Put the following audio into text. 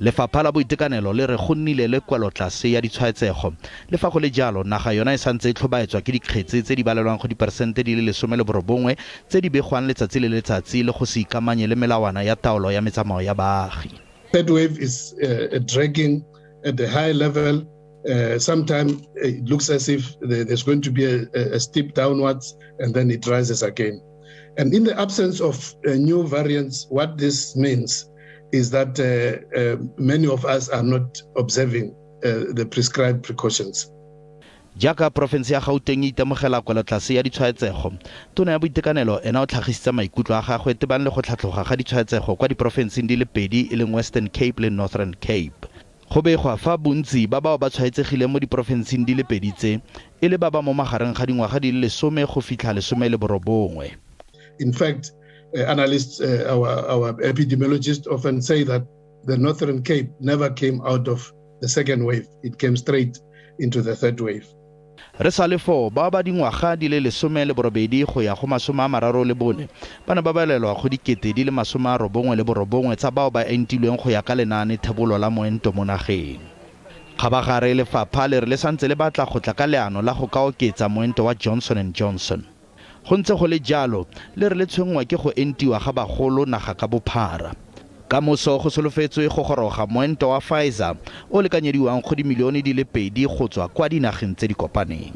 Lefapha la Boitekanelo le re go nnile le kwelotlase ya ditshwaetsego le fa go le jalo naga yona e santse e tlhobaetswa ke dikgetse tse di balelwang go diperesente di le 19 tse di begwang letsatsi le letsatsi le go se ikamanye le melawana ya taolo ya metsamao ya baagi. Third wave is dragging at a high level. Sometimes it looks as if there's going to be a steep downwards and then it rises again. And in the absence of new variants, what this means is that many of us are not observing the prescribed precautions. Jaaka province ya Gauteng e itemogela kwelotlase ya ditshwaetsego, tona ya boitekanelo ena o tlhagisitse maikutlo a gagwe tebang le go tlhatloga ga ditshwaetsego kwa diporofenseng di le pedi e leng Western Cape le Northern Cape. Go begwa fa bontsi ba bao ba tshwaetsegile mo diporofenseng di le pedi tse e le ba ba mo magareng ga dingwaga di le 10 go fitlha 19. In fact, analysts, our epidemiologists often say that the Northern Cape never came out of the second wave. It came straight into the third wave. Re sa le fo ba ba dingwaga di le 18 go ya go 34 bana ba balelwa go dikete di le 99 tsa bao ba entilweng go ya ka lenaane thebolo la moento mo nageng. Kgabagare lefapha le re le santse le batla go tla ka leano la go ka oketsa moento wa Johnson & Johnson. Go ntse go le jalo le re le tshwengwa ke go entiwa ga bagolo naga ka bophara. Ka moso go solofetswe go goroga moento wa Pfizer o lekanyediwang go dimilione di le 2 go tswa kwa dinageng tse di kopaneng.